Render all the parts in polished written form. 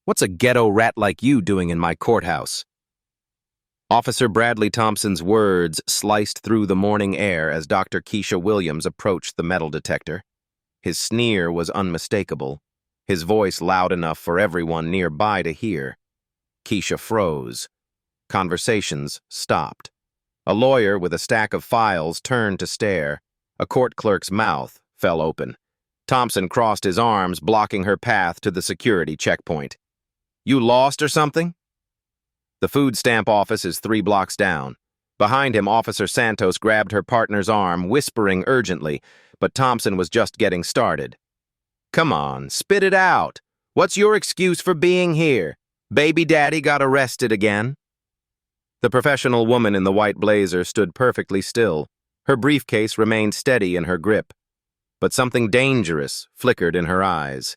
What's a ghetto rat like you doing in my courthouse? Officer Bradley Thompson's words sliced through the morning air as Dr. Kesha Williams approached the metal detector. His sneer was unmistakable, his voice loud enough for everyone nearby to hear. Kesha froze. Conversations stopped. A lawyer with a stack of files turned to stare. A court clerk's mouth fell open. Thompson crossed his arms, blocking her path to the security checkpoint. You lost or something? The food stamp office is 3 blocks down. Behind him, Officer Santos grabbed her partner's arm, whispering urgently, but Thompson was just getting started. Come on, spit it out. What's your excuse for being here? Baby daddy got arrested again? The professional woman in the white blazer stood perfectly still. Her briefcase remained steady in her grip, but something dangerous flickered in her eyes.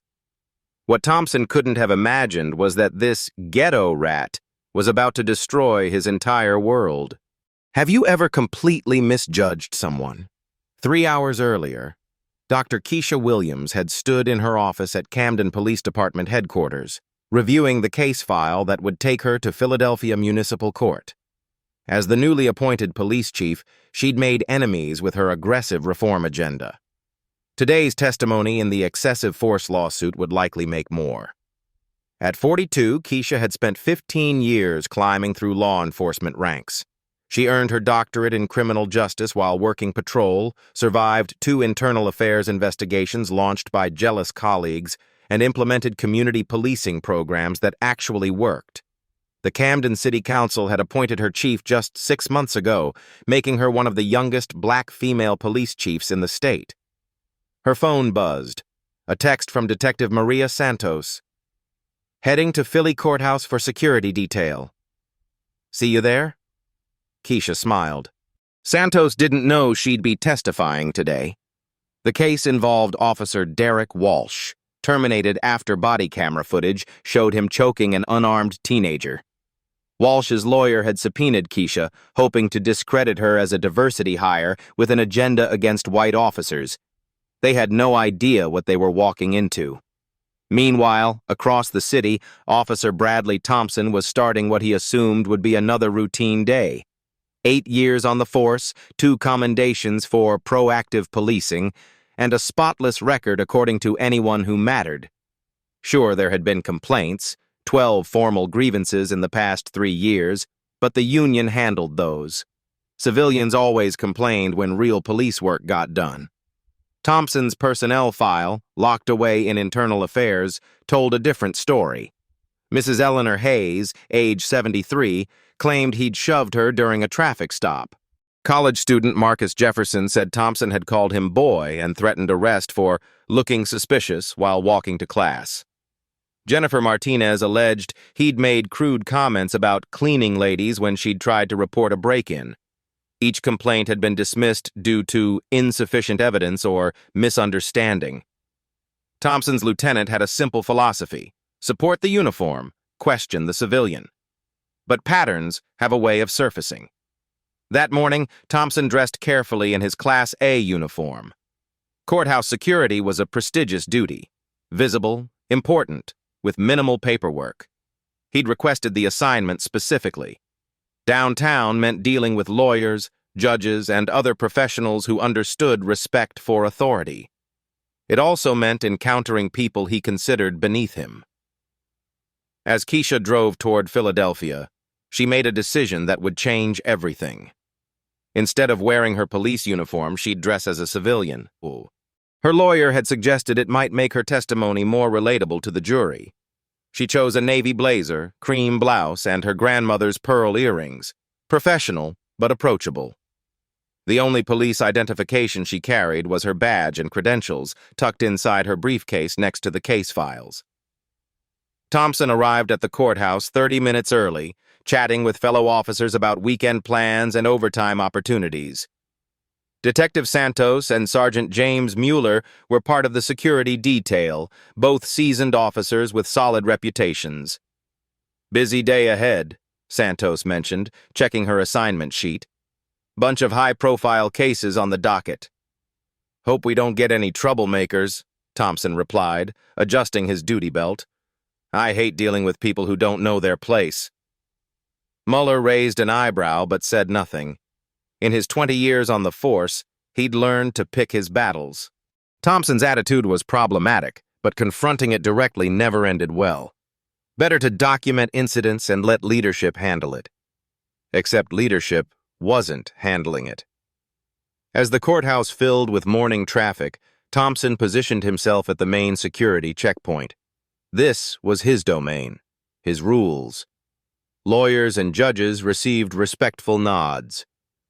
What Thompson couldn't have imagined was that this ghetto rat was about to destroy his entire world. Have you ever completely misjudged someone? 3 hours earlier, Dr. Kesha Williams had stood in her office at Camden Police Department headquarters, reviewing the case file that would take her to Philadelphia Municipal Court. As the newly appointed police chief, she'd made enemies with her aggressive reform agenda. Today's testimony in the excessive force lawsuit would likely make more. At 42, Kesha had spent 15 years climbing through law enforcement ranks. She earned her doctorate in criminal justice while working patrol, survived 2 internal affairs investigations launched by jealous colleagues, and implemented community policing programs that actually worked. The Camden City Council had appointed her chief just 6 months ago, making her one of the youngest black female police chiefs in the state. Her phone buzzed. A text from Detective Maria Santos. Heading to Philly Courthouse for security detail. See you there? Kesha smiled. Santos didn't know she'd be testifying today. The case involved Officer Derek Walsh, terminated after body camera footage showed him choking an unarmed teenager. Walsh's lawyer had subpoenaed Kesha, hoping to discredit her as a diversity hire with an agenda against white officers. They had no idea what they were walking into. Meanwhile, across the city, Officer Bradley Thompson was starting what he assumed would be another routine day. 8 years on the force, 2 commendations for proactive policing, and a spotless record according to anyone who mattered. Sure, there had been complaints, 12 formal grievances in the past 3 years, but the union handled those. Civilians always complained when real police work got done. Thompson's personnel file, locked away in internal affairs, told a different story. Mrs. Eleanor Hayes, age 73, claimed he'd shoved her during a traffic stop. College student Marcus Jefferson said Thompson had called him boy and threatened arrest for looking suspicious while walking to class. Jennifer Martinez alleged he'd made crude comments about cleaning ladies when she'd tried to report a break-in. Each complaint had been dismissed due to insufficient evidence or misunderstanding. Thompson's lieutenant had a simple philosophy: support the uniform, question the civilian. But patterns have a way of surfacing. That morning, Thompson dressed carefully in his Class A uniform. Courthouse security was a prestigious duty, visible, important, with minimal paperwork. He'd requested the assignment specifically. Downtown meant dealing with lawyers, judges, and other professionals who understood respect for authority. It also meant encountering people he considered beneath him. As Kesha drove toward Philadelphia, she made a decision that would change everything. Instead of wearing her police uniform, she'd dress as a civilian. Her lawyer had suggested it might make her testimony more relatable to the jury. She chose a navy blazer, cream blouse, and her grandmother's pearl earrings. Professional, but approachable. The only police identification she carried was her badge and credentials, tucked inside her briefcase next to the case files. Thompson arrived at the courthouse 30 minutes early, chatting with fellow officers about weekend plans and overtime opportunities. Detective Santos and Sergeant James Mueller were part of the security detail, both seasoned officers with solid reputations. Busy day ahead, Santos mentioned, checking her assignment sheet. Bunch of high-profile cases on the docket. Hope we don't get any troublemakers, Thompson replied, adjusting his duty belt. I hate dealing with people who don't know their place. Mueller raised an eyebrow but said nothing. In his 20 years on the force, he'd learned to pick his battles. Thompson's attitude was problematic, but confronting it directly never ended well. Better to document incidents and let leadership handle it. Except leadership wasn't handling it. As the courthouse filled with morning traffic, Thompson positioned himself at the main security checkpoint. This was his domain, his rules. Lawyers and judges received respectful nods.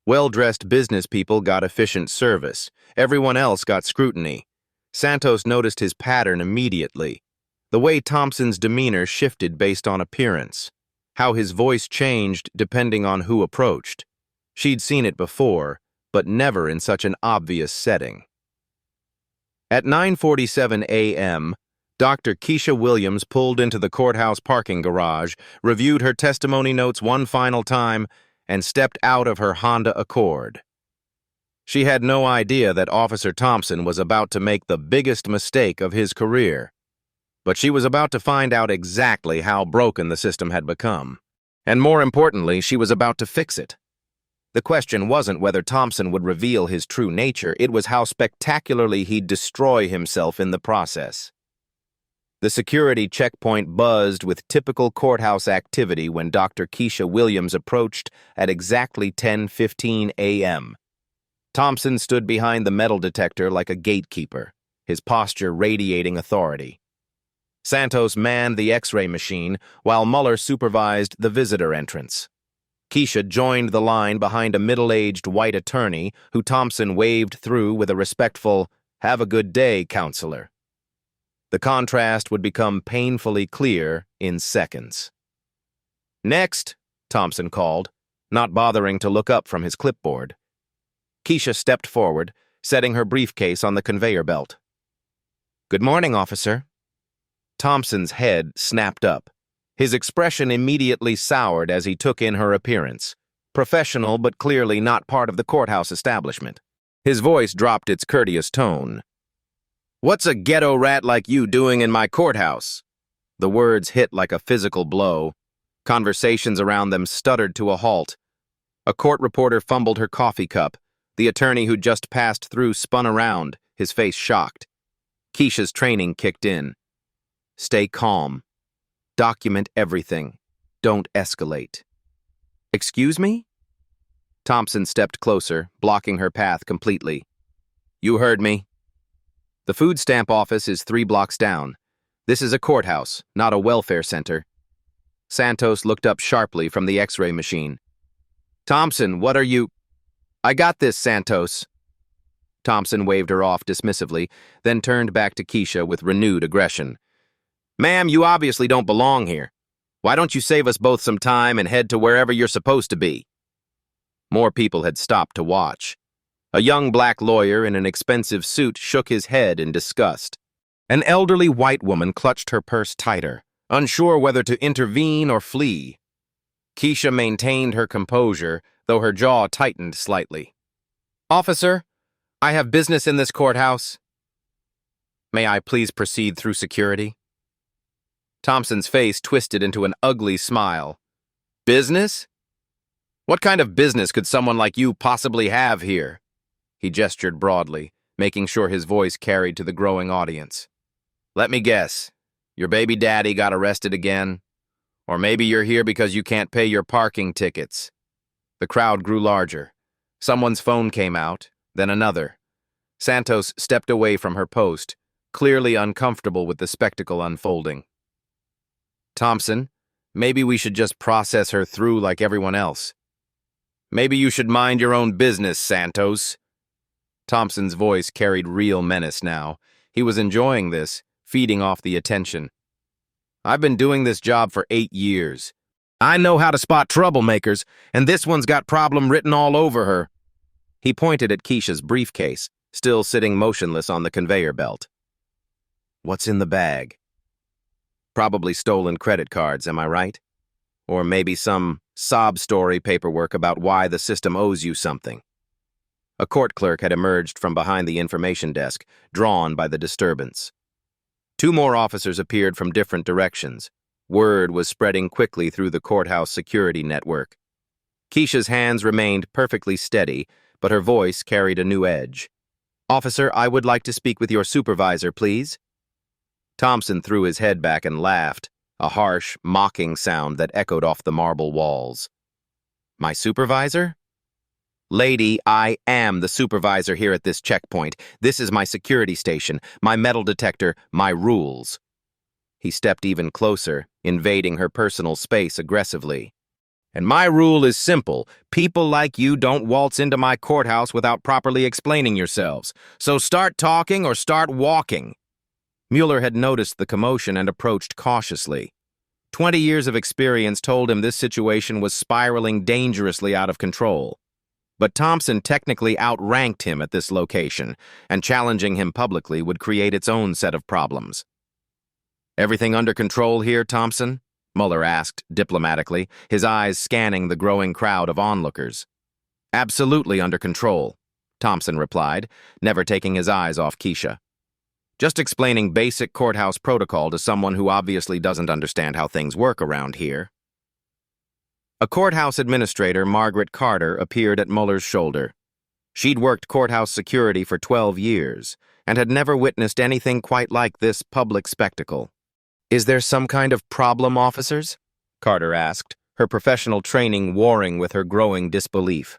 Well-dressed business people got efficient service. Everyone else got scrutiny. Santos noticed his pattern immediately. The way Thompson's demeanor shifted based on appearance. How his voice changed depending on who approached. She'd seen it before, but never in such an obvious setting. At 9:47 a.m., Dr. Kesha Williams pulled into the courthouse parking garage, reviewed her testimony notes one final time, and stepped out of her Honda Accord. She had no idea that Officer Thompson was about to make the biggest mistake of his career. But she was about to find out exactly how broken the system had become. And more importantly, she was about to fix it. The question wasn't whether Thompson would reveal his true nature, it was how spectacularly he'd destroy himself in the process. The security checkpoint buzzed with typical courthouse activity when Dr. Kesha Williams approached at exactly 10:15 a.m. Thompson stood behind the metal detector like a gatekeeper, his posture radiating authority. Santos manned the X-ray machine while Mueller supervised the visitor entrance. Kesha joined the line behind a middle-aged white attorney who Thompson waved through with a respectful, "Have a good day, counselor." The contrast would become painfully clear in seconds. "Next," Thompson called, not bothering to look up from his clipboard. Kesha stepped forward, setting her briefcase on the conveyor belt. "Good morning, officer." Thompson's head snapped up. His expression immediately soured as he took in her appearance. Professional, but clearly not part of the courthouse establishment. His voice dropped its courteous tone. "What's a ghetto rat like you doing in my courthouse?" The words hit like a physical blow. Conversations around them stuttered to a halt. A court reporter fumbled her coffee cup. The attorney who'd just passed through spun around, his face shocked. Kesha's training kicked in. Stay calm. Document everything. Don't escalate. "Excuse me?" Thompson stepped closer, blocking her path completely. "You heard me. The food stamp office is 3 blocks down. This is a courthouse, not a welfare center." Santos looked up sharply from the X-ray machine. "Thompson, what are you—" "I got this, Santos." Thompson waved her off dismissively, then turned back to Kesha with renewed aggression. "Ma'am, you obviously don't belong here. Why don't you save us both some time and head to wherever you're supposed to be?" More people had stopped to watch. A young black lawyer in an expensive suit shook his head in disgust. An elderly white woman clutched her purse tighter, unsure whether to intervene or flee. Kesha maintained her composure, though her jaw tightened slightly. "Officer, I have business in this courthouse. May I please proceed through security?" Thompson's face twisted into an ugly smile. "Business? What kind of business could someone like you possibly have here?" He gestured broadly, making sure his voice carried to the growing audience. "Let me guess. Your baby daddy got arrested again? Or maybe you're here because you can't pay your parking tickets." The crowd grew larger. Someone's phone came out, then another. Santos stepped away from her post, clearly uncomfortable with the spectacle unfolding. "Thompson, maybe we should just process her through like everyone else." "Maybe you should mind your own business, Santos." Thompson's voice carried real menace now. He was enjoying this, feeding off the attention. "I've been doing this job for 8 years. I know how to spot troublemakers, and this one's got problem written all over her." He pointed at Kesha's briefcase, still sitting motionless on the conveyor belt. "What's in the bag?" "Probably stolen credit cards, am I right? Or maybe some sob story paperwork about why the system owes you something." A court clerk had emerged from behind the information desk, drawn by the disturbance. 2 more officers appeared from different directions. Word was spreading quickly through the courthouse security network. Kesha's hands remained perfectly steady, but her voice carried a new edge. "Officer, I would like to speak with your supervisor, please." Thompson threw his head back and laughed, a harsh, mocking sound that echoed off the marble walls. "My supervisor?" "Lady, I am the supervisor here at this checkpoint. This is my security station, my metal detector, my rules." He stepped even closer, invading her personal space aggressively. "And my rule is simple. People like you don't waltz into my courthouse without properly explaining yourselves. So start talking or start walking." Mueller had noticed the commotion and approached cautiously. 20 years of experience told him this situation was spiraling dangerously out of control. But Thompson technically outranked him at this location, and challenging him publicly would create its own set of problems. "Everything under control here, Thompson?" Mueller asked diplomatically, his eyes scanning the growing crowd of onlookers. "Absolutely under control," Thompson replied, never taking his eyes off Kesha. "Just explaining basic courthouse protocol to someone who obviously doesn't understand how things work around here." A courthouse administrator, Margaret Carter, appeared at Mueller's shoulder. She'd worked courthouse security for 12 years and had never witnessed anything quite like this public spectacle. "Is there some kind of problem, officers?" Carter asked, her professional training warring with her growing disbelief.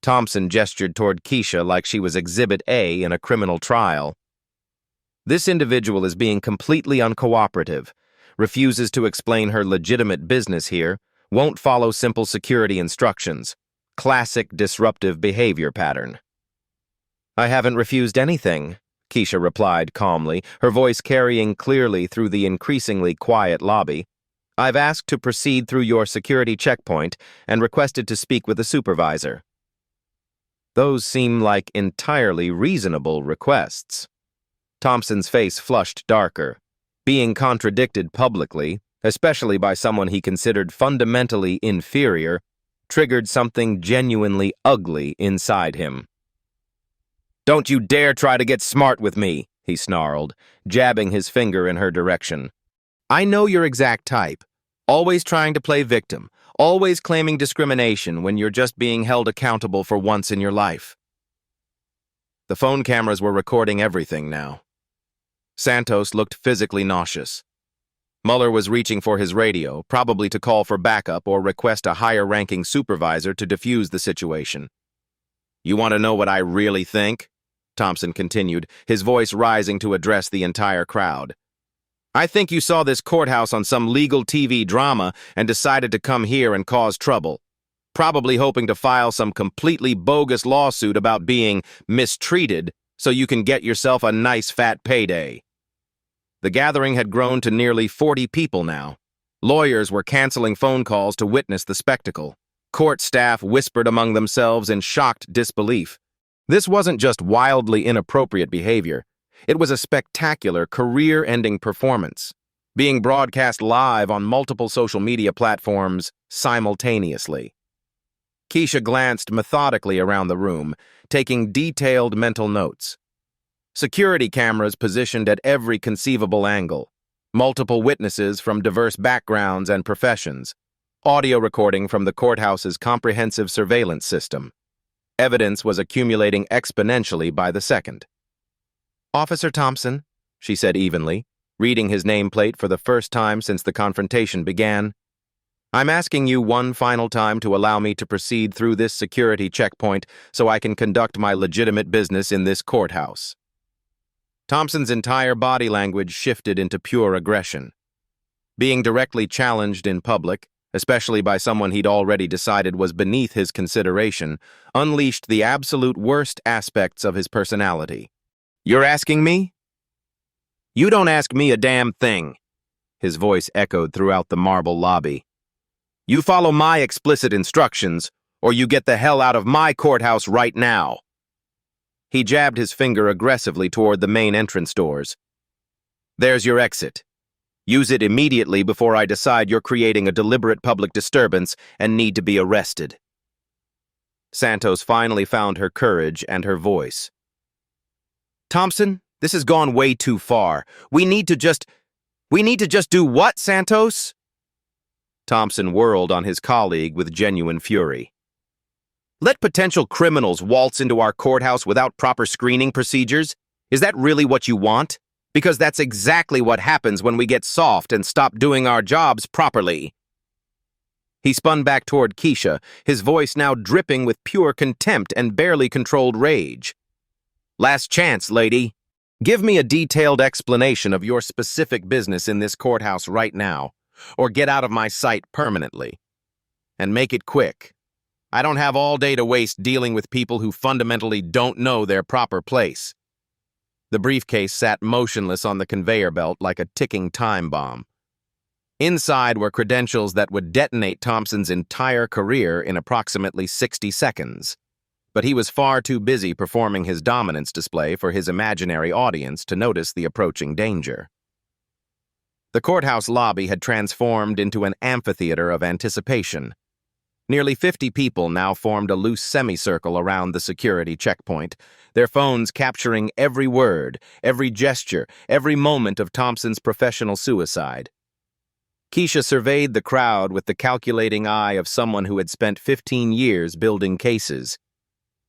Thompson gestured toward Kesha like she was Exhibit A in a criminal trial. "This individual is being completely uncooperative, refuses to explain her legitimate business here, won't follow simple security instructions. Classic disruptive behavior pattern." "I haven't refused anything," Kesha replied calmly, her voice carrying clearly through the increasingly quiet lobby. "I've asked to proceed through your security checkpoint and requested to speak with the supervisor." Those seem like entirely reasonable requests. Thompson's face flushed darker. Being contradicted publicly, especially by someone he considered fundamentally inferior, triggered something genuinely ugly inside him. "Don't you dare try to get smart with me," he snarled, jabbing his finger in her direction. "I know your exact type. Always trying to play victim, always claiming discrimination when you're just being held accountable for once in your life." The phone cameras were recording everything now. Santos looked physically nauseous. Mueller was reaching for his radio, probably to call for backup or request a higher-ranking supervisor to defuse the situation. "You want to know what I really think?" Thompson continued, his voice rising to address the entire crowd. "I think you saw this courthouse on some legal TV drama and decided to come here and cause trouble, probably hoping to file some completely bogus lawsuit about being mistreated so you can get yourself a nice fat payday." The gathering had grown to nearly 40 people now. Lawyers were canceling phone calls to witness the spectacle. Court staff whispered among themselves in shocked disbelief. This wasn't just wildly inappropriate behavior. It was a spectacular, career-ending performance, being broadcast live on multiple social media platforms simultaneously. Kesha glanced methodically around the room, taking detailed mental notes. Security cameras positioned at every conceivable angle, multiple witnesses from diverse backgrounds and professions, audio recording from the courthouse's comprehensive surveillance system. Evidence was accumulating exponentially by the second. "Officer Thompson," she said evenly, reading his nameplate for the first time since the confrontation began, "I'm asking you one final time to allow me to proceed through this security checkpoint so I can conduct my legitimate business in this courthouse." Thompson's entire body language shifted into pure aggression. Being directly challenged in public, especially by someone he'd already decided was beneath his consideration, unleashed the absolute worst aspects of his personality. "You're asking me? You don't ask me a damn thing." His voice echoed throughout the marble lobby. "You follow my explicit instructions, or you get the hell out of my courthouse right now." He jabbed his finger aggressively toward the main entrance doors. "There's your exit. Use it immediately before I decide you're creating a deliberate public disturbance and need to be arrested." Santos finally found her courage and her voice. "Thompson, this has gone way too far. We need to just..." We need to just do what, Santos? Thompson whirled on his colleague with genuine fury. Let potential criminals waltz into our courthouse without proper screening procedures? Is that really what you want? Because that's exactly what happens when we get soft and stop doing our jobs properly. He spun back toward Kesha, his voice now dripping with pure contempt and barely controlled rage. Last chance, lady. Give me a detailed explanation of your specific business in this courthouse right now, or get out of my sight permanently. And make it quick. I don't have all day to waste dealing with people who fundamentally don't know their proper place. The briefcase sat motionless on the conveyor belt like a ticking time bomb. Inside were credentials that would detonate Thompson's entire career in approximately 60 seconds. But he was far too busy performing his dominance display for his imaginary audience to notice the approaching danger. The courthouse lobby had transformed into an amphitheater of anticipation. Nearly 50 people now formed a loose semicircle around the security checkpoint, their phones capturing every word, every gesture, every moment of Thompson's professional suicide. Kesha surveyed the crowd with the calculating eye of someone who had spent 15 years building cases.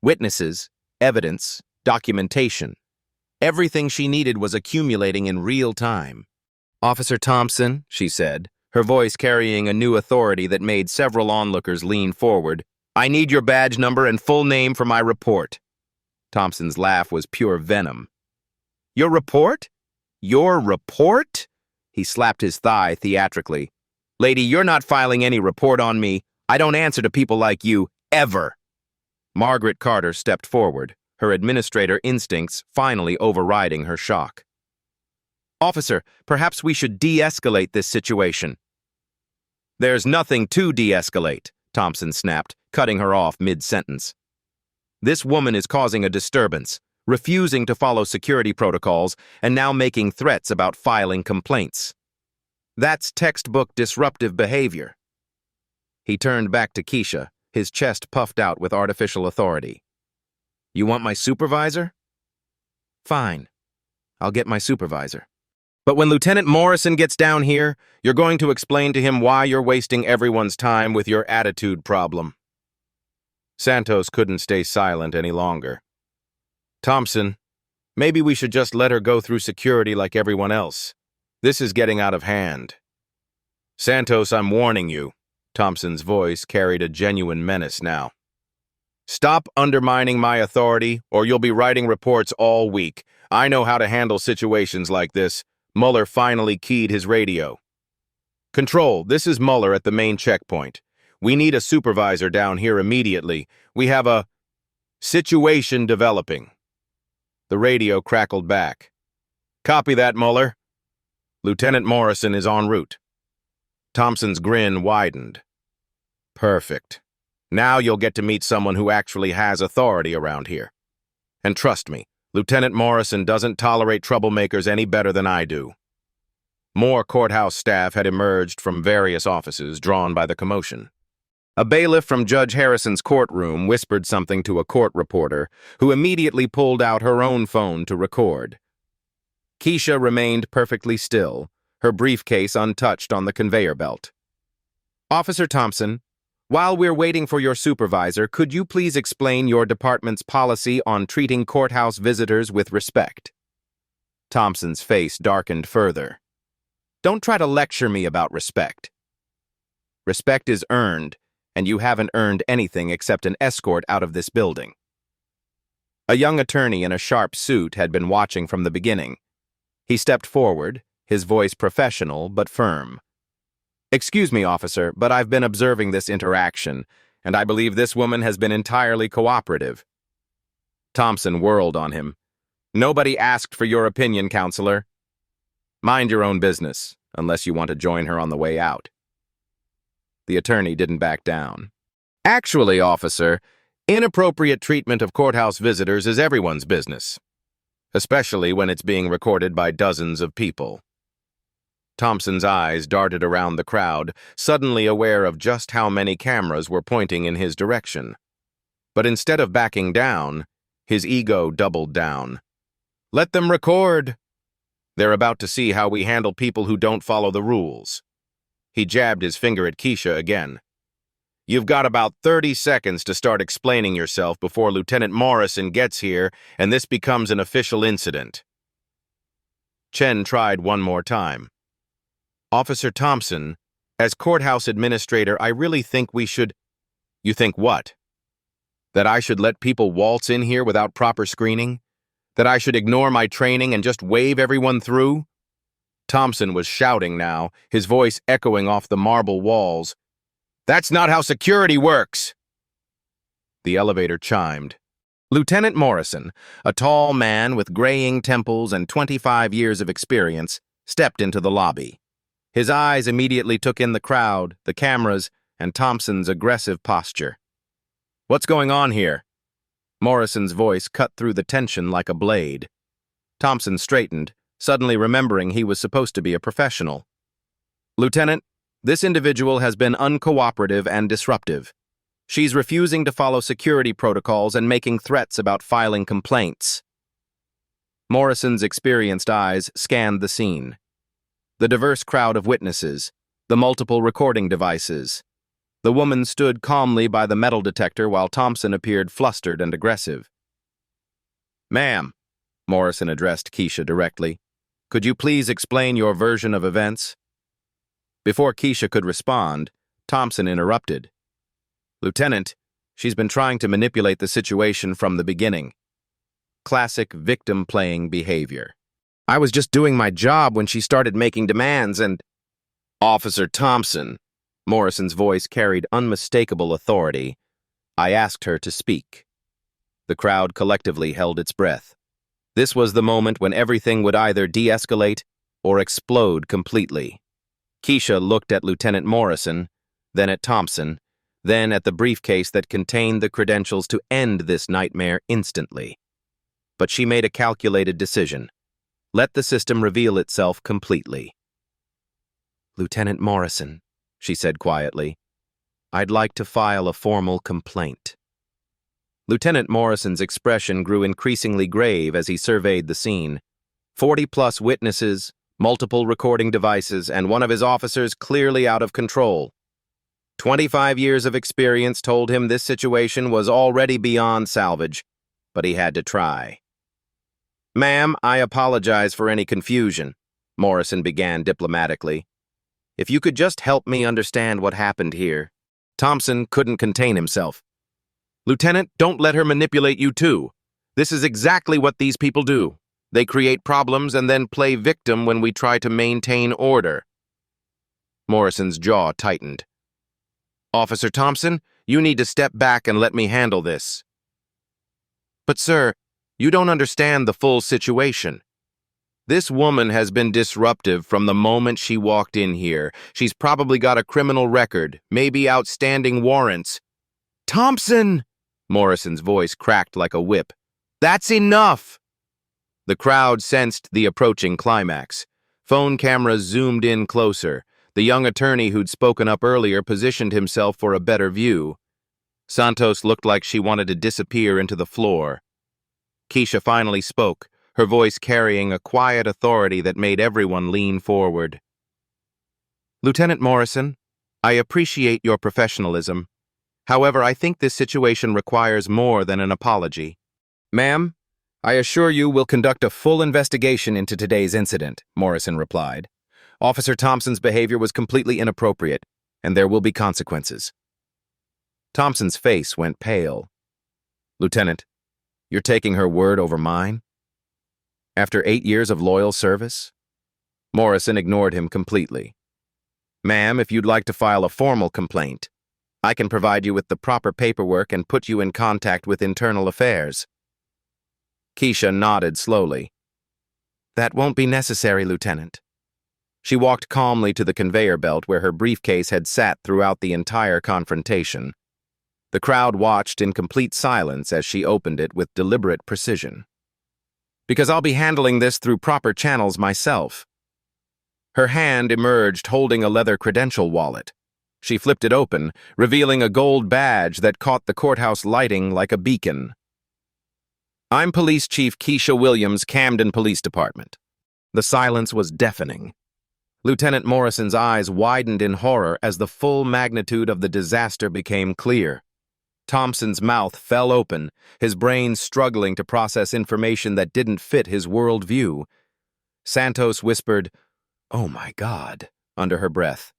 Witnesses, evidence, documentation. Everything she needed was accumulating in real time. Officer Thompson, she said, her voice carrying a new authority that made several onlookers lean forward. I need your badge number and full name for my report. Thompson's laugh was pure venom. Your report? Your report? He slapped his thigh theatrically. Lady, you're not filing any report on me. I don't answer to people like you, ever. Margaret Carter stepped forward, her administrator instincts finally overriding her shock. Officer, perhaps we should de-escalate this situation. There's nothing to de-escalate, Thompson snapped, cutting her off mid-sentence. This woman is causing a disturbance, refusing to follow security protocols, and now making threats about filing complaints. That's textbook disruptive behavior. He turned back to Kesha, his chest puffed out with artificial authority. You want my supervisor? Fine. I'll get my supervisor. But when Lieutenant Morrison gets down here, you're going to explain to him why you're wasting everyone's time with your attitude problem. Santos couldn't stay silent any longer. Thompson, maybe we should just let her go through security like everyone else. This is getting out of hand. Santos, I'm warning you. Thompson's voice carried a genuine menace now. Stop undermining my authority, or you'll be writing reports all week. I know how to handle situations like this. Mueller finally keyed his radio. Control, this is Mueller at the main checkpoint. We need a supervisor down here immediately. We have a situation developing. The radio crackled back. Copy that, Mueller. Lieutenant Morrison is en route. Thompson's grin widened. Perfect. Now you'll get to meet someone who actually has authority around here. And trust me, Lieutenant Morrison doesn't tolerate troublemakers any better than I do. More courthouse staff had emerged from various offices drawn by the commotion. A bailiff from Judge Harrison's courtroom whispered something to a court reporter, who immediately pulled out her own phone to record. Kesha remained perfectly still, her briefcase untouched on the conveyor belt. Officer Thompson, while we're waiting for your supervisor, could you please explain your department's policy on treating courthouse visitors with respect? Thompson's face darkened further. Don't try to lecture me about respect. Respect is earned, and you haven't earned anything except an escort out of this building. A young attorney in a sharp suit had been watching from the beginning. He stepped forward, his voice professional but firm. Excuse me, officer, but I've been observing this interaction, and I believe this woman has been entirely cooperative. Thompson whirled on him. Nobody asked for your opinion, counselor. Mind your own business, unless you want to join her on the way out. The attorney didn't back down. Actually, officer, inappropriate treatment of courthouse visitors is everyone's business, especially when it's being recorded by dozens of people. Thompson's eyes darted around the crowd, suddenly aware of just how many cameras were pointing in his direction. But instead of backing down, his ego doubled down. Let them record. They're about to see how we handle people who don't follow the rules. He jabbed his finger at Kesha again. You've got about 30 seconds to start explaining yourself before Lieutenant Morrison gets here and this becomes an official incident. Chen tried one more time. Officer Thompson, as courthouse administrator, I really think we should... You think what? That I should let people waltz in here without proper screening? That I should ignore my training and just wave everyone through? Thompson was shouting now, his voice echoing off the marble walls. That's not how security works! The elevator chimed. Lieutenant Morrison, a tall man with graying temples and 25 years of experience, stepped into the lobby. His eyes immediately took in the crowd, the cameras, and Thompson's aggressive posture. What's going on here? Morrison's voice cut through the tension like a blade. Thompson straightened, suddenly remembering he was supposed to be a professional. Lieutenant, this individual has been uncooperative and disruptive. She's refusing to follow security protocols and making threats about filing complaints. Morrison's experienced eyes scanned the scene. The diverse crowd of witnesses, the multiple recording devices. The woman stood calmly by the metal detector while Thompson appeared flustered and aggressive. Ma'am, Morrison addressed Kesha directly, could you please explain your version of events? Before Kesha could respond, Thompson interrupted. Lieutenant, she's been trying to manipulate the situation from the beginning. Classic victim-playing behavior. I was just doing my job when she started making demands and... Officer Thompson, Morrison's voice carried unmistakable authority. I asked her to speak. The crowd collectively held its breath. This was the moment when everything would either de-escalate or explode completely. Kesha looked at Lieutenant Morrison, then at Thompson, then at the briefcase that contained the credentials to end this nightmare instantly. But she made a calculated decision. Let the system reveal itself completely. Lieutenant Morrison, she said quietly, I'd like to file a formal complaint. Lieutenant Morrison's expression grew increasingly grave as he surveyed the scene. 40-plus witnesses, multiple recording devices, and one of his officers clearly out of control. 25 years of experience told him this situation was already beyond salvage, but he had to try. Ma'am, I apologize for any confusion, Morrison began diplomatically. If you could just help me understand what happened here. Thompson couldn't contain himself. Lieutenant, don't let her manipulate you too. This is exactly what these people do. They create problems and then play victim when we try to maintain order. Morrison's jaw tightened. Officer Thompson, you need to step back and let me handle this. But sir, you don't understand the full situation. This woman has been disruptive from the moment she walked in here. She's probably got a criminal record, maybe outstanding warrants. Thompson! Morrison's voice cracked like a whip. That's enough! The crowd sensed the approaching climax. Phone cameras zoomed in closer. The young attorney who'd spoken up earlier positioned himself for a better view. Santos looked like she wanted to disappear into the floor. Kesha finally spoke, her voice carrying a quiet authority that made everyone lean forward. Lieutenant Morrison, I appreciate your professionalism. However, I think this situation requires more than an apology. Ma'am, I assure you we'll conduct a full investigation into today's incident, Morrison replied. Officer Thompson's behavior was completely inappropriate, and there will be consequences. Thompson's face went pale. Lieutenant, you're taking her word over mine? After 8 years of loyal service? Morrison ignored him completely. Ma'am, if you'd like to file a formal complaint, I can provide you with the proper paperwork and put you in contact with internal affairs. Kesha nodded slowly. That won't be necessary, Lieutenant. She walked calmly to the conveyor belt where her briefcase had sat throughout the entire confrontation. The crowd watched in complete silence as she opened it with deliberate precision. Because I'll be handling this through proper channels myself. Her hand emerged holding a leather credential wallet. She flipped it open, revealing a gold badge that caught the courthouse lighting like a beacon. I'm Police Chief Kesha Williams, Camden Police Department. The silence was deafening. Lieutenant Morrison's eyes widened in horror as the full magnitude of the disaster became clear. Thompson's mouth fell open, his brain struggling to process information that didn't fit his worldview. Santos whispered, "Oh my God," under her breath.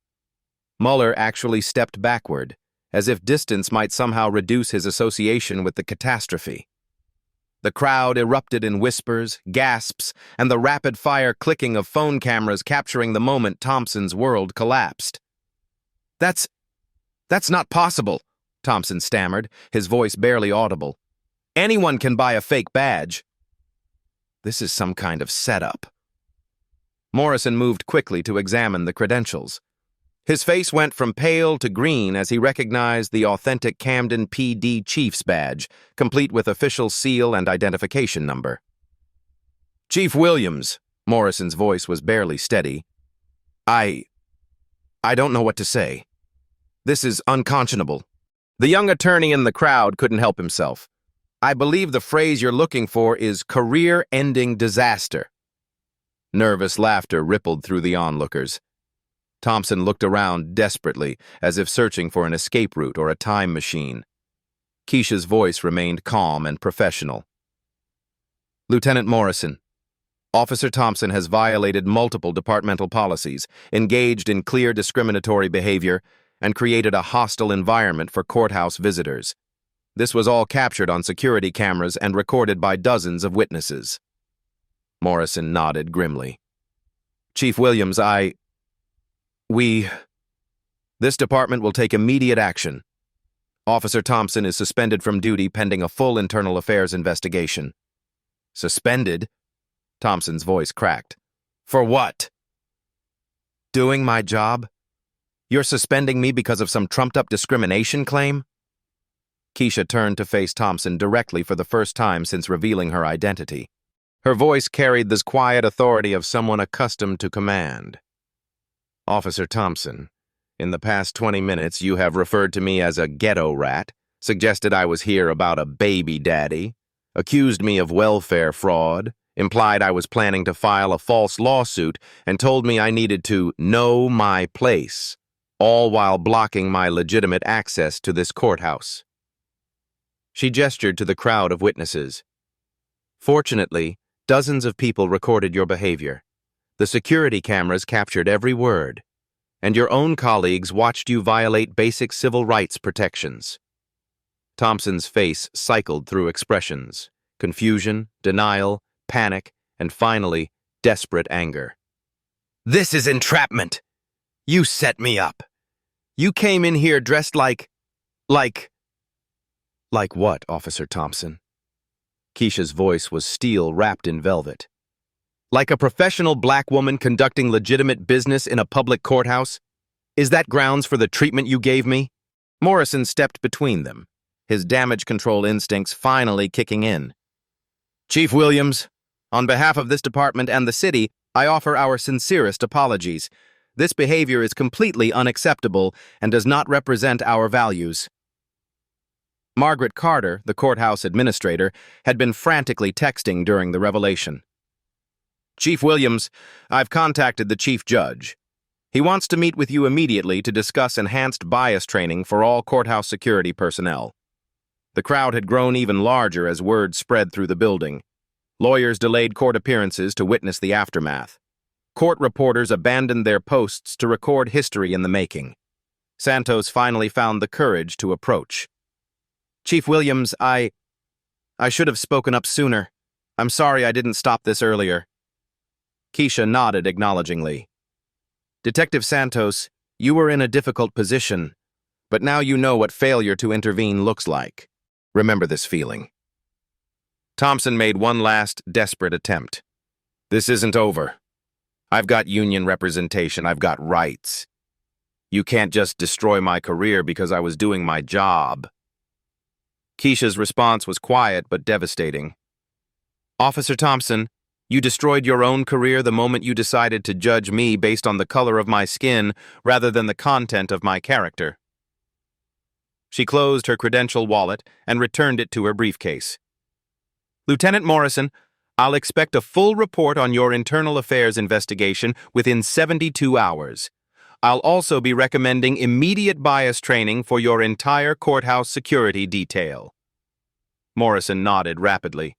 Muller actually stepped backward, as if distance might somehow reduce his association with the catastrophe. The crowd erupted in whispers, gasps, and the rapid-fire clicking of phone cameras capturing the moment Thompson's world collapsed. That's not possible," Thompson stammered, his voice barely audible. "Anyone can buy a fake badge." "This is some kind of setup." Morrison moved quickly to examine the credentials. His face went from pale to green as he recognized the authentic Camden PD Chief's badge, complete with official seal and identification number. "Chief Williams," Morrison's voice was barely steady. I don't know what to say. This is unconscionable." The young attorney in the crowd couldn't help himself. "I believe the phrase you're looking for is career-ending disaster." Nervous laughter rippled through the onlookers. Thompson looked around desperately, as if searching for an escape route or a time machine. Kesha's voice remained calm and professional. "Lieutenant Morrison, Officer Thompson has violated multiple departmental policies, engaged in clear discriminatory behavior, and created a hostile environment for courthouse visitors. This was all captured on security cameras and recorded by dozens of witnesses." Morrison nodded grimly. "Chief Williams, This department will take immediate action. Officer Thompson is suspended from duty pending a full internal affairs investigation." "Suspended?" Thompson's voice cracked. "For what?" "Doing my job? You're suspending me because of some trumped-up discrimination claim?" Kesha turned to face Thompson directly for the first time since revealing her identity. Her voice carried the quiet authority of someone accustomed to command. "Officer Thompson, in the past 20 minutes you have referred to me as a ghetto rat, suggested I was here about a baby daddy, accused me of welfare fraud, implied I was planning to file a false lawsuit, and told me I needed to know my place, all while blocking my legitimate access to this courthouse." She gestured to the crowd of witnesses. "Fortunately, dozens of people recorded your behavior. The security cameras captured every word, and your own colleagues watched you violate basic civil rights protections." Thompson's face cycled through expressions: confusion, denial, panic, and finally, desperate anger. "This is entrapment! You set me up! You came in here dressed like... Like what, Officer Thompson?" Kesha's voice was steel wrapped in velvet. "Like a professional black woman conducting legitimate business in a public courthouse? Is that grounds for the treatment you gave me?" Morrison stepped between them, his damage control instincts finally kicking in. "Chief Williams, on behalf of this department and the city, I offer our sincerest apologies. This behavior is completely unacceptable and does not represent our values." Margaret Carter, the courthouse administrator, had been frantically texting during the revelation. "Chief Williams, I've contacted the chief judge. He wants to meet with you immediately to discuss enhanced bias training for all courthouse security personnel." The crowd had grown even larger as word spread through the building. Lawyers delayed court appearances to witness the aftermath. Court reporters abandoned their posts to record history in the making. Santos finally found the courage to approach. "Chief Williams, I should have spoken up sooner. I'm sorry I didn't stop this earlier." Kesha nodded acknowledgingly. "Detective Santos, you were in a difficult position, but now you know what failure to intervene looks like. Remember this feeling." Thompson made one last desperate attempt. "This isn't over. I've got union representation. I've got rights. You can't just destroy my career because I was doing my job." Kesha's response was quiet but devastating. "Officer Thompson, you destroyed your own career the moment you decided to judge me based on the color of my skin rather than the content of my character." She closed her credential wallet and returned it to her briefcase. "Lieutenant Morrison, I'll expect a full report on your internal affairs investigation within 72 hours. I'll also be recommending immediate bias training for your entire courthouse security detail." Morrison nodded rapidly.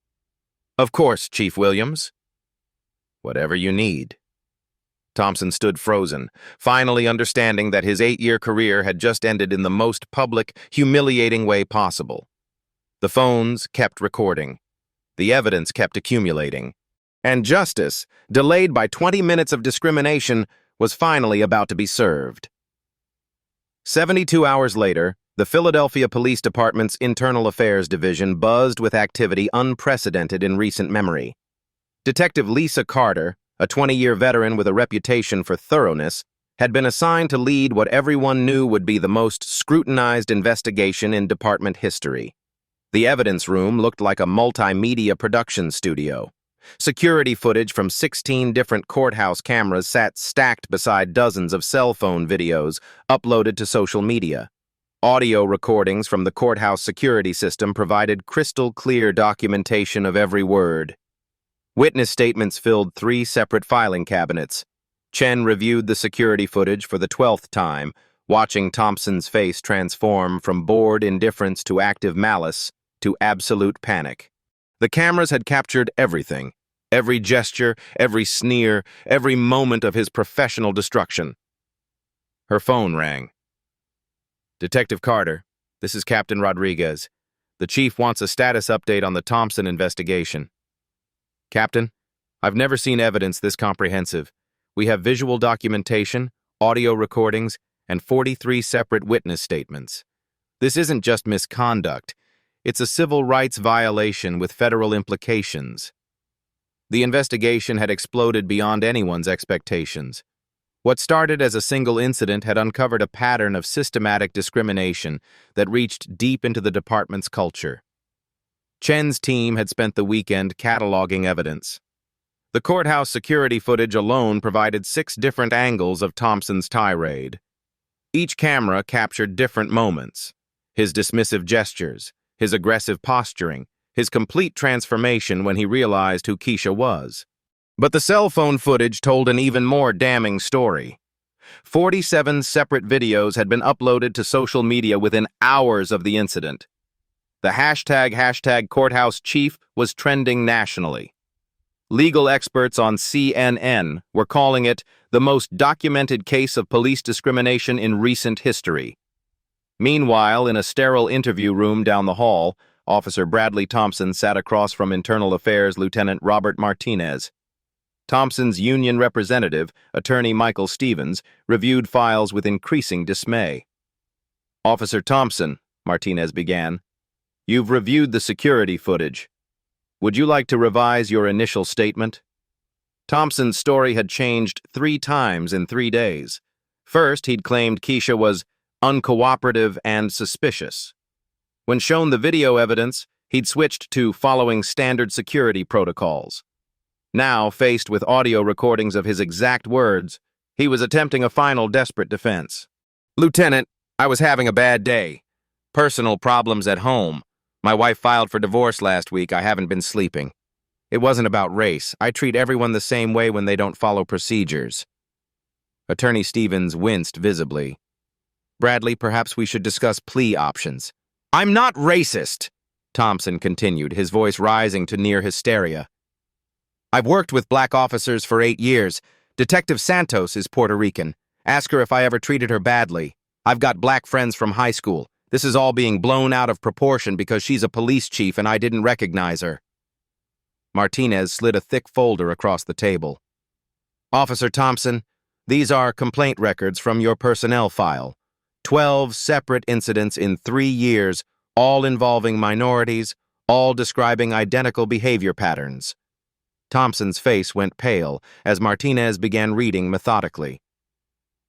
"Of course, Chief Williams." "Whatever you need." Thompson stood frozen, finally understanding that his 8-year career had just ended in the most public, humiliating way possible. The phones kept recording. The evidence kept accumulating. And justice, delayed by 20 minutes of discrimination, was finally about to be served. 72 hours later, the Philadelphia Police Department's Internal Affairs Division buzzed with activity unprecedented in recent memory. Detective Lisa Carter, a 20-year veteran with a reputation for thoroughness, had been assigned to lead what everyone knew would be the most scrutinized investigation in department history. The evidence room looked like a multimedia production studio. Security footage from 16 different courthouse cameras sat stacked beside dozens of cell phone videos uploaded to social media. Audio recordings from the courthouse security system provided crystal-clear documentation of every word. Witness statements filled 3 separate filing cabinets. Chen reviewed the security footage for the 12th time, watching Thompson's face transform from bored indifference to active malice to absolute panic. The cameras had captured everything, every gesture, every sneer, every moment of his professional destruction. Her phone rang. "Detective Carter, this is Captain Rodriguez. The chief wants a status update on the Thompson investigation." "Captain, I've never seen evidence this comprehensive. We have visual documentation, audio recordings, and 43 separate witness statements. This isn't just misconduct. It's a civil rights violation with federal implications." The investigation had exploded beyond anyone's expectations. What started as a single incident had uncovered a pattern of systematic discrimination that reached deep into the department's culture. Chen's team had spent the weekend cataloging evidence. The courthouse security footage alone provided 6 different angles of Thompson's tirade. Each camera captured different moments: his dismissive gestures, his aggressive posturing, his complete transformation when he realized who Kesha was. But the cell phone footage told an even more damning story. 47 separate videos had been uploaded to social media within hours of the incident. The hashtag courthouse chief was trending nationally. Legal experts on CNN were calling it the most documented case of police discrimination in recent history. Meanwhile, in a sterile interview room down the hall, Officer Bradley Thompson sat across from Internal Affairs Lieutenant Robert Martinez. Thompson's union representative, Attorney Michael Stevens, reviewed files with increasing dismay. "Officer Thompson," Martinez began, "you've reviewed the security footage. Would you like to revise your initial statement?" Thompson's story had changed 3 times in 3 days. First, he'd claimed Kesha was uncooperative and suspicious. When shown the video evidence, he'd switched to following standard security protocols. Now, faced with audio recordings of his exact words, he was attempting a final desperate defense. "Lieutenant, I was having a bad day. Personal problems at home. My wife filed for divorce last week. I haven't been sleeping. It wasn't about race. I treat everyone the same way when they don't follow procedures." Attorney Stevens winced visibly. "Bradley, perhaps we should discuss plea options." "I'm not racist," Thompson continued, his voice rising to near hysteria. "I've worked with black officers for 8 years. Detective Santos is Puerto Rican. Ask her if I ever treated her badly. I've got black friends from high school. This is all being blown out of proportion because she's a police chief and I didn't recognize her." Martinez slid a thick folder across the table. "Officer Thompson, these are complaint records from your personnel file. 12 separate incidents in 3 years, all involving minorities, all describing identical behavior patterns." Thompson's face went pale as Martinez began reading methodically.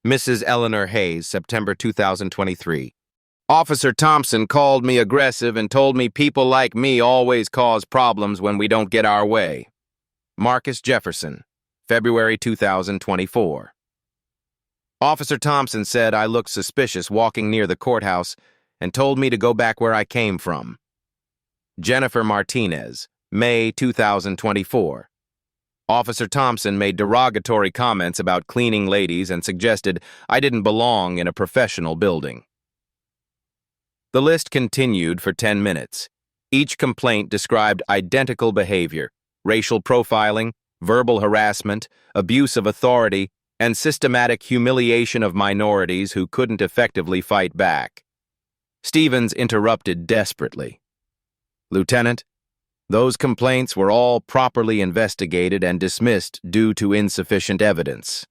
"Mrs. Eleanor Hayes, September 2023. Officer Thompson called me aggressive and told me people like me always cause problems when we don't get our way. Marcus Jefferson, February 2024. Officer Thompson said I looked suspicious walking near the courthouse and told me to go back where I came from. Jennifer Martinez, May 2024. Officer Thompson made derogatory comments about cleaning ladies and suggested I didn't belong in a professional building. The list continued for 10 minutes. Each complaint described identical behavior, racial profiling, verbal harassment, abuse of authority, and systematic humiliation of minorities who couldn't effectively fight back. Stevens interrupted desperately. "Lieutenant, those complaints were all properly investigated and dismissed due to insufficient evidence."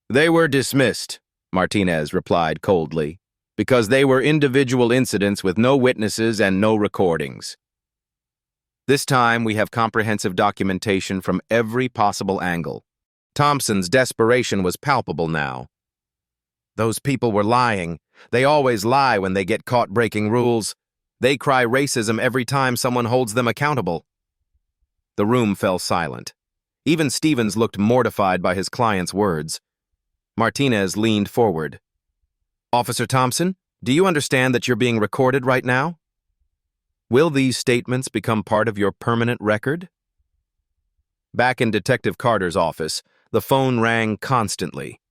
"They were dismissed," Martinez replied coldly, "because they were individual incidents with no witnesses and no recordings. This time we have comprehensive documentation from every possible angle." Thompson's desperation was palpable now. "Those people were lying. They always lie when they get caught breaking rules. They cry racism every time someone holds them accountable." The room fell silent. Even Stevens looked mortified by his client's words. Martinez leaned forward. "Officer Thompson, do you understand that you're being recorded right now? Will these statements become part of your permanent record?" Back in Detective Carter's office, the phone rang constantly.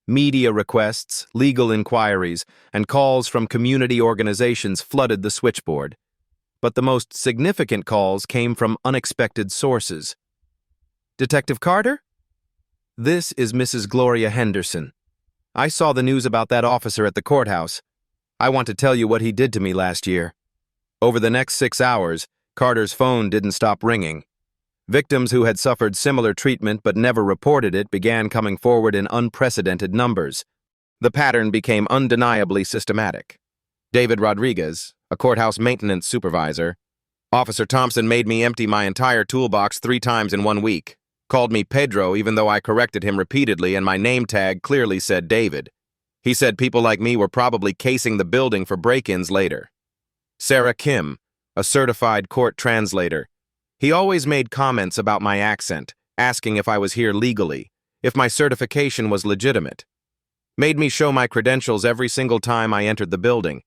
Media requests, legal inquiries, and calls from community organizations flooded the switchboard. But the most significant calls came from unexpected sources. "Detective Carter? This is Mrs. Gloria Henderson. I saw the news about that officer at the courthouse. I want to tell you what he did to me last year." Over the next 6 hours, Carter's phone didn't stop ringing. Victims who had suffered similar treatment but never reported it began coming forward in unprecedented numbers. The pattern became undeniably systematic. David Rodriguez, a courthouse maintenance supervisor. "Officer Thompson made me empty my entire toolbox 3 times in 1 week. Called me Pedro even though I corrected him repeatedly and my name tag clearly said David. He said people like me were probably casing the building for break-ins later." Sarah Kim, a certified court translator. "He always made comments about my accent, asking if I was here legally, if my certification was legitimate. Made me show my credentials every single time I entered the building.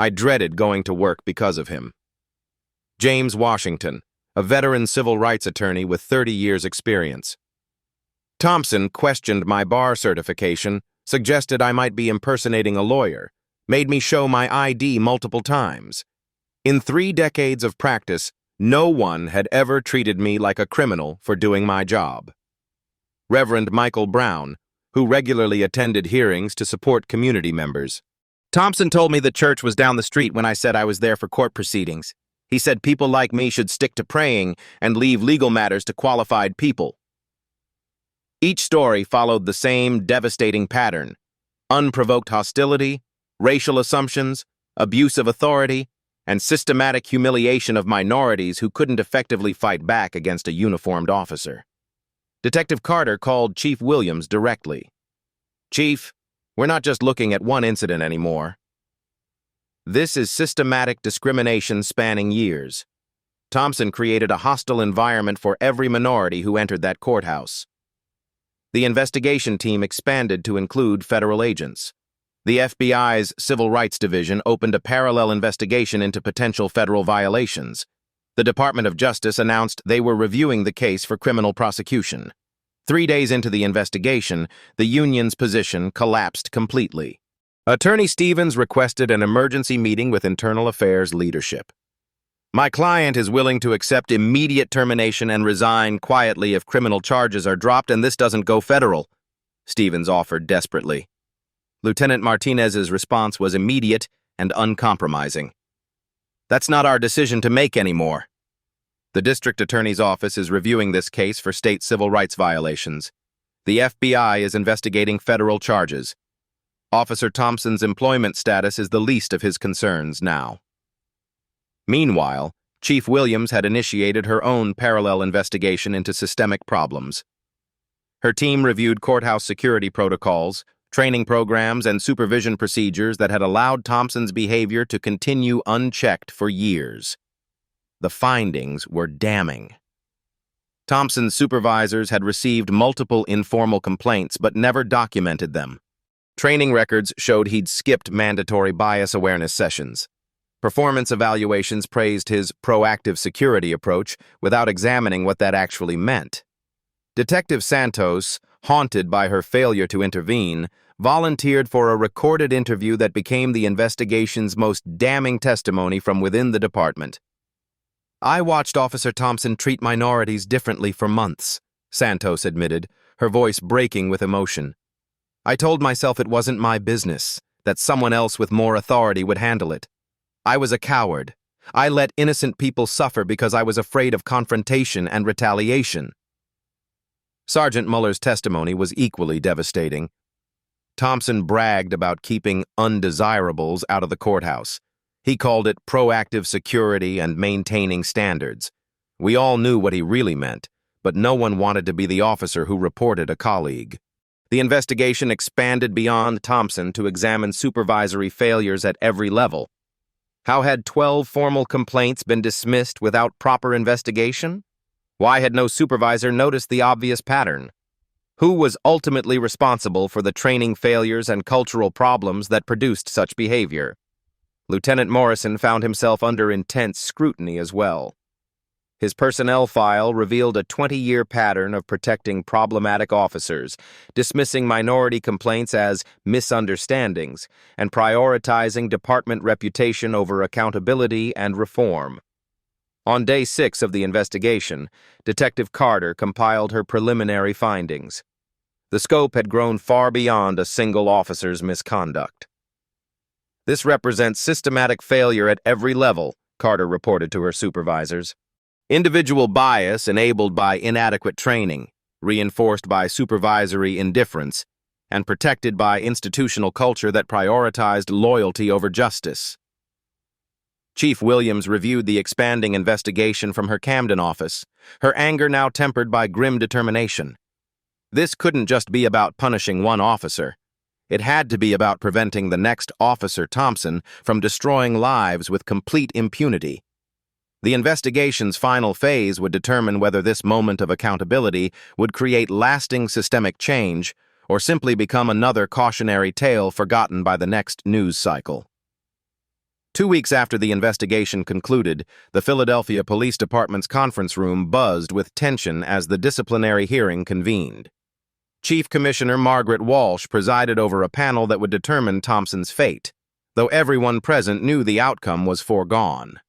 I dreaded going to work because of him." James Washington, a veteran civil rights attorney with 30 years' experience. "Thompson questioned my bar certification, suggested I might be impersonating a lawyer, made me show my ID multiple times. In 3 decades of practice, no one had ever treated me like a criminal for doing my job." Reverend Michael Brown, who regularly attended hearings to support community members. "Thompson told me the church was down the street when I said I was there for court proceedings. He said people like me should stick to praying and leave legal matters to qualified people." Each story followed the same devastating pattern: unprovoked hostility, racial assumptions, abuse of authority, and systematic humiliation of minorities who couldn't effectively fight back against a uniformed officer. Detective Carter called Chief Williams directly. "Chief, we're not just looking at one incident anymore. This is systematic discrimination spanning years. Thompson created a hostile environment for every minority who entered that courthouse." The investigation team expanded to include federal agents. The FBI's Civil Rights Division opened a parallel investigation into potential federal violations. The Department of Justice announced they were reviewing the case for criminal prosecution. 3 days into the investigation, the union's position collapsed completely. Attorney Stevens requested an emergency meeting with Internal Affairs leadership. "My client is willing to accept immediate termination and resign quietly if criminal charges are dropped and this doesn't go federal," Stevens offered desperately. Lieutenant Martinez's response was immediate and uncompromising. "That's not our decision to make anymore. The district attorney's office is reviewing this case for state civil rights violations. The FBI is investigating federal charges. Officer Thompson's employment status is the least of his concerns now." Meanwhile, Chief Williams had initiated her own parallel investigation into systemic problems. Her team reviewed courthouse security protocols, training programs, and supervision procedures that had allowed Thompson's behavior to continue unchecked for years. The findings were damning. Thompson's supervisors had received multiple informal complaints but never documented them. Training records showed he'd skipped mandatory bias awareness sessions. Performance evaluations praised his proactive security approach without examining what that actually meant. Detective Santos, haunted by her failure to intervene, volunteered for a recorded interview that became the investigation's most damning testimony from within the department. "I watched Officer Thompson treat minorities differently for months," Santos admitted, her voice breaking with emotion. "I told myself it wasn't my business, that someone else with more authority would handle it. I was a coward. I let innocent people suffer because I was afraid of confrontation and retaliation." Sergeant Muller's testimony was equally devastating. Thompson bragged about keeping undesirables out of the courthouse. He called it proactive security and maintaining standards. We all knew what he really meant, but no one wanted to be the officer who reported a colleague. The investigation expanded beyond Thompson to examine supervisory failures at every level. How had 12 formal complaints been dismissed without proper investigation? Why had no supervisor noticed the obvious pattern? Who was ultimately responsible for the training failures and cultural problems that produced such behavior? Lieutenant Morrison found himself under intense scrutiny as well. His personnel file revealed a 20-year pattern of protecting problematic officers, dismissing minority complaints as misunderstandings, and prioritizing department reputation over accountability and reform. On day 6 of the investigation, Detective Carter compiled her preliminary findings. The scope had grown far beyond a single officer's misconduct. "This represents systematic failure at every level," Carter reported to her supervisors. "Individual bias enabled by inadequate training, reinforced by supervisory indifference, and protected by institutional culture that prioritized loyalty over justice." Chief Williams reviewed the expanding investigation from her Camden office, her anger now tempered by grim determination. This couldn't just be about punishing one officer. It had to be about preventing the next Officer Thompson from destroying lives with complete impunity. The investigation's final phase would determine whether this moment of accountability would create lasting systemic change or simply become another cautionary tale forgotten by the next news cycle. 2 weeks after the investigation concluded, the Philadelphia Police Department's conference room buzzed with tension as the disciplinary hearing convened. Chief Commissioner Margaret Walsh presided over a panel that would determine Thompson's fate, though everyone present knew the outcome was foregone.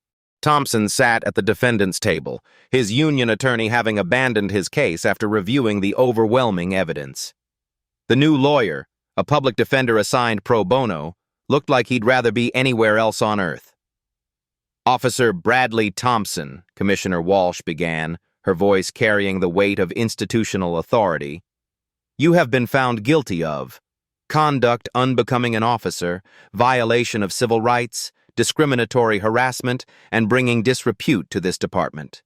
Thompson sat at the defendant's table, his union attorney having abandoned his case after reviewing the overwhelming evidence. The new lawyer, a public defender assigned pro bono, looked like he'd rather be anywhere else on earth. "Officer Bradley Thompson," Commissioner Walsh began, her voice carrying the weight of institutional authority, "you have been found guilty of conduct unbecoming an officer, violation of civil rights, discriminatory harassment, and bringing disrepute to this department.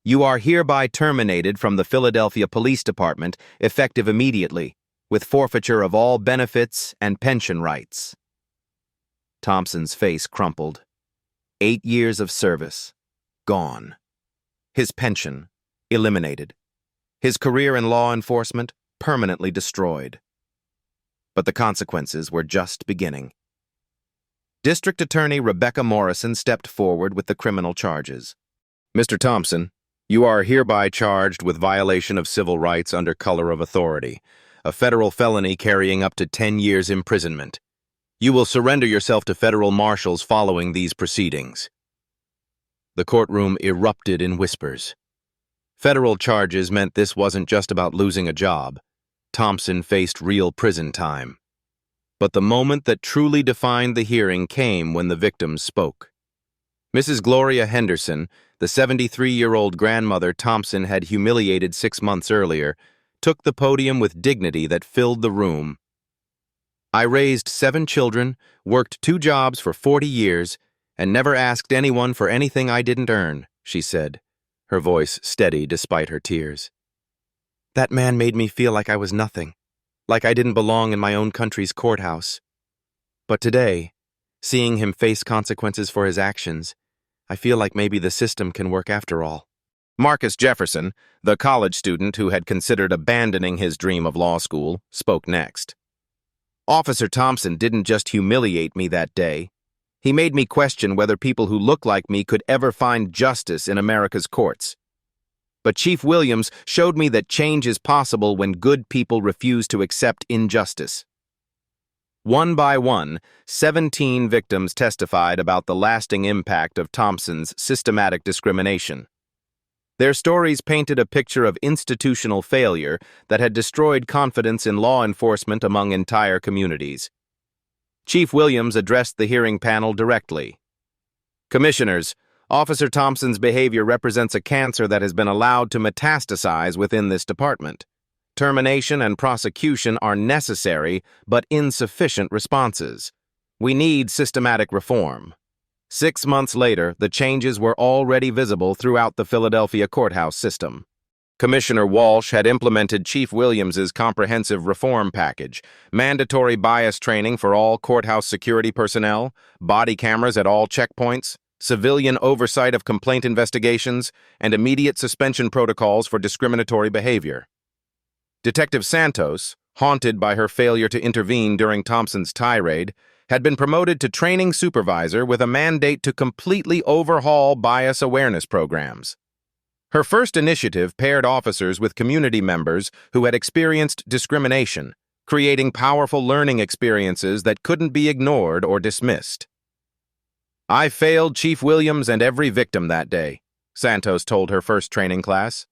You are hereby terminated from the Philadelphia Police Department, effective immediately, with forfeiture of all benefits and pension rights." Thompson's face crumpled. 8 years of service, gone. His pension, eliminated. His career in law enforcement, permanently destroyed. But the consequences were just beginning. District Attorney Rebecca Morrison stepped forward with the criminal charges. "Mr. Thompson, you are hereby charged with violation of civil rights under color of authority, a federal felony carrying up to 10 years imprisonment. You will surrender yourself to federal marshals following these proceedings." The courtroom erupted in whispers. Federal charges meant this wasn't just about losing a job. Thompson faced real prison time. But the moment that truly defined the hearing came when the victims spoke. Mrs. Gloria Henderson, the 73-year-old grandmother Thompson had humiliated 6 months earlier, took the podium with dignity that filled the room. "I raised 7 children, worked 2 jobs for 40 years, and never asked anyone for anything I didn't earn," she said, her voice steady despite her tears. "That man made me feel like I was nothing, like I didn't belong in my own country's courthouse. But today, seeing him face consequences for his actions, I feel like maybe the system can work after all." Marcus Jefferson, the college student who had considered abandoning his dream of law school, spoke next. "Officer Thompson didn't just humiliate me that day. He made me question whether people who look like me could ever find justice in America's courts. But Chief Williams showed me that change is possible when good people refuse to accept injustice. One by one, 17 victims testified about the lasting impact of Thompson's systematic discrimination. Their stories painted a picture of institutional failure that had destroyed confidence in law enforcement among entire communities. Chief Williams addressed the hearing panel directly. "Commissioners, Officer Thompson's behavior represents a cancer that has been allowed to metastasize within this department. Termination and prosecution are necessary but insufficient responses. We need systematic reform." 6 months later, the changes were already visible throughout the Philadelphia courthouse system. Commissioner Walsh had implemented Chief Williams's comprehensive reform package: mandatory bias training for all courthouse security personnel, body cameras at all checkpoints, civilian oversight of complaint investigations, and immediate suspension protocols for discriminatory behavior. Detective Santos, haunted by her failure to intervene during Thompson's tirade, had been promoted to training supervisor with a mandate to completely overhaul bias awareness programs. Her first initiative paired officers with community members who had experienced discrimination, creating powerful learning experiences that couldn't be ignored or dismissed. "I failed Chief Williams and every victim that day," Santos told her first training class.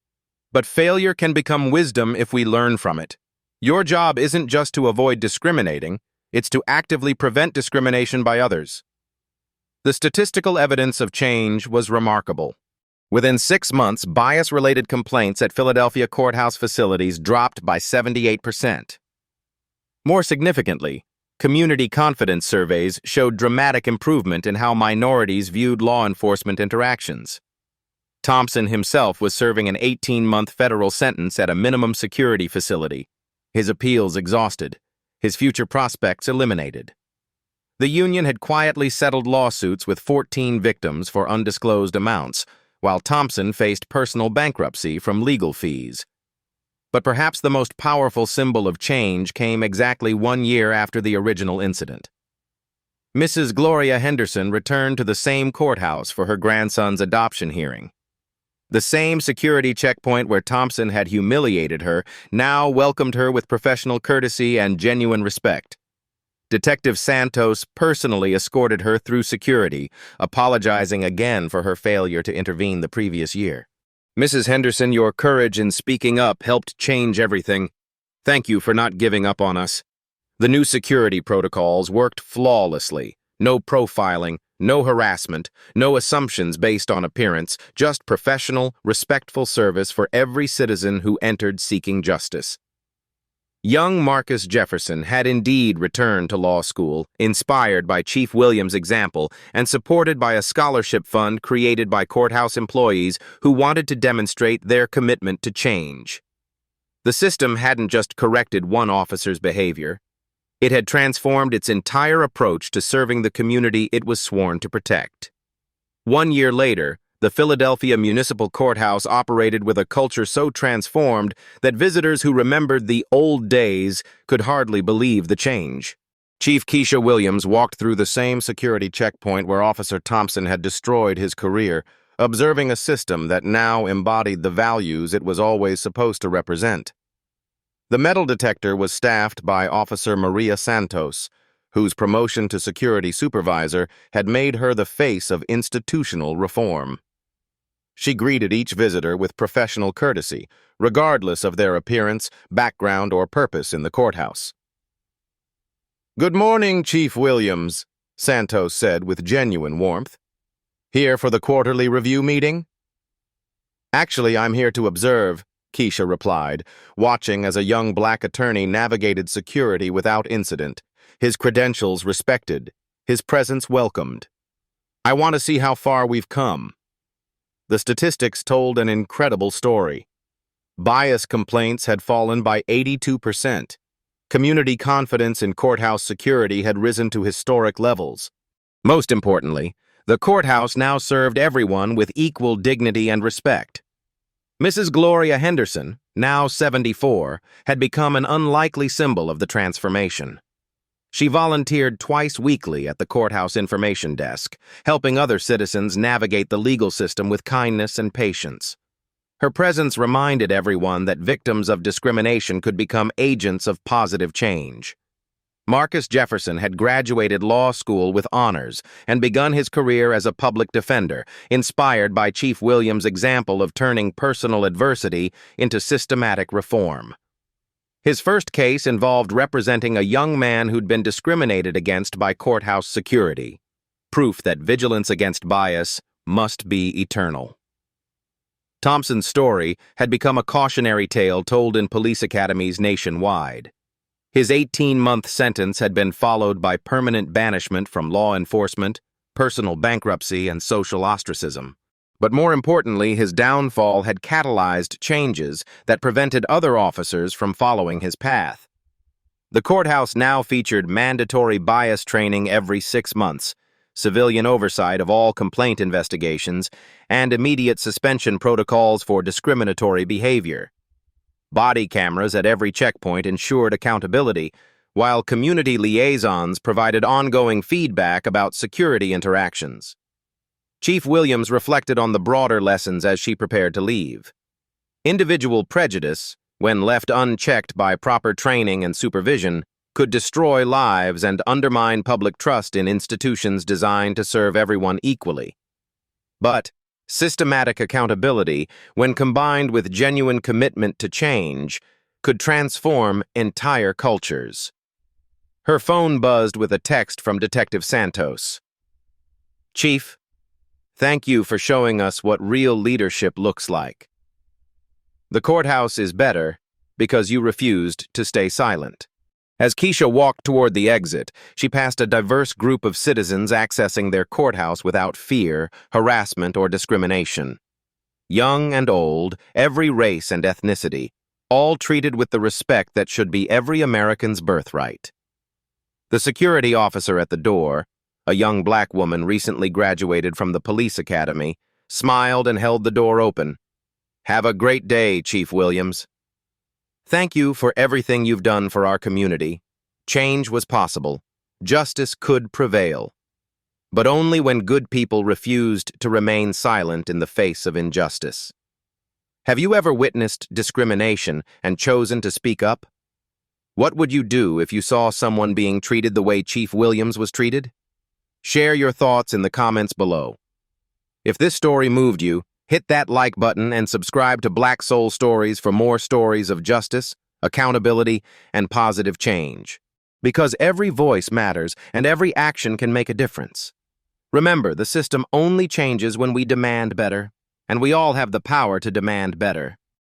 "But failure can become wisdom if we learn from it. Your job isn't just to avoid discriminating, it's to actively prevent discrimination by others." The statistical evidence of change was remarkable. Within 6 months, bias-related complaints at Philadelphia courthouse facilities dropped by 78%. More significantly, community confidence surveys showed dramatic improvement in how minorities viewed law enforcement interactions. Thompson himself was serving an 18-month federal sentence at a minimum security facility, his appeals exhausted, his future prospects eliminated. The union had quietly settled lawsuits with 14 victims for undisclosed amounts, while Thompson faced personal bankruptcy from legal fees. But perhaps the most powerful symbol of change came exactly 1 year after the original incident. Mrs. Gloria Henderson returned to the same courthouse for her grandson's adoption hearing. The same security checkpoint where Thompson had humiliated her now welcomed her with professional courtesy and genuine respect. Detective Santos personally escorted her through security, apologizing again for her failure to intervene the previous year. "Mrs. Henderson, your courage in speaking up helped change everything. Thank you for not giving up on us." The new security protocols worked flawlessly. No profiling, no harassment, no assumptions based on appearance, just professional, respectful service for every citizen who entered seeking justice. Young Marcus Jefferson had indeed returned to law school, inspired by Chief Williams' example and supported by a scholarship fund created by courthouse employees who wanted to demonstrate their commitment to change. The system hadn't just corrected one officer's behavior. It had transformed its entire approach to serving the community it was sworn to protect. 1 year later, the Philadelphia Municipal Courthouse operated with a culture so transformed that visitors who remembered the old days could hardly believe the change. Chief Kesha Williams walked through the same security checkpoint where Officer Thompson had destroyed his career, observing a system that now embodied the values it was always supposed to represent. The metal detector was staffed by Officer Maria Santos, whose promotion to security supervisor had made her the face of institutional reform. She greeted each visitor with professional courtesy, regardless of their appearance, background, or purpose in the courthouse. "Good morning, Chief Williams," Santos said with genuine warmth. "Here for the quarterly review meeting?" "Actually, I'm here to observe," Kesha replied, watching as a young black attorney navigated security without incident, his credentials respected, his presence welcomed. "I want to see how far we've come." The statistics told an incredible story. Bias complaints had fallen by 82%. Community confidence in courthouse security had risen to historic levels. Most importantly, the courthouse now served everyone with equal dignity and respect. Mrs. Gloria Henderson, now 74, had become an unlikely symbol of the transformation. She volunteered twice weekly at the courthouse information desk, helping other citizens navigate the legal system with kindness and patience. Her presence reminded everyone that victims of discrimination could become agents of positive change. Marcus Jefferson had graduated law school with honors and begun his career as a public defender, inspired by Chief Williams' example of turning personal adversity into systematic reform. His first case involved representing a young man who'd been discriminated against by courthouse security, proof that vigilance against bias must be eternal. Thompson's story had become a cautionary tale told in police academies nationwide. His 18-month sentence had been followed by permanent banishment from law enforcement, personal bankruptcy, and social ostracism. But more importantly, his downfall had catalyzed changes that prevented other officers from following his path. The courthouse now featured mandatory bias training every 6 months, civilian oversight of all complaint investigations, and immediate suspension protocols for discriminatory behavior. Body cameras at every checkpoint ensured accountability, while community liaisons provided ongoing feedback about security interactions. Chief Williams reflected on the broader lessons as she prepared to leave. Individual prejudice, when left unchecked by proper training and supervision, could destroy lives and undermine public trust in institutions designed to serve everyone equally. But systematic accountability, when combined with genuine commitment to change, could transform entire cultures. Her phone buzzed with a text from Detective Santos. "Chief, thank you for showing us what real leadership looks like. The courthouse is better because you refused to stay silent." As Kesha walked toward the exit, she passed a diverse group of citizens accessing their courthouse without fear, harassment, or discrimination. Young and old, every race and ethnicity, all treated with the respect that should be every American's birthright. The security officer at the door, a young black woman recently graduated from the police academy, smiled and held the door open. "Have a great day, Chief Williams. Thank you for everything you've done for our community. Change was possible. Justice could prevail. But only when good people refused to remain silent in the face of injustice. Have you ever witnessed discrimination and chosen to speak up? What would you do if you saw someone being treated the way Chief Williams was treated? Share your thoughts in the comments below. If this story moved you, hit that like button and subscribe to Black Soul Stories for more stories of justice, accountability, and positive change. Because every voice matters and every action can make a difference. Remember, the system only changes when we demand better, and we all have the power to demand better.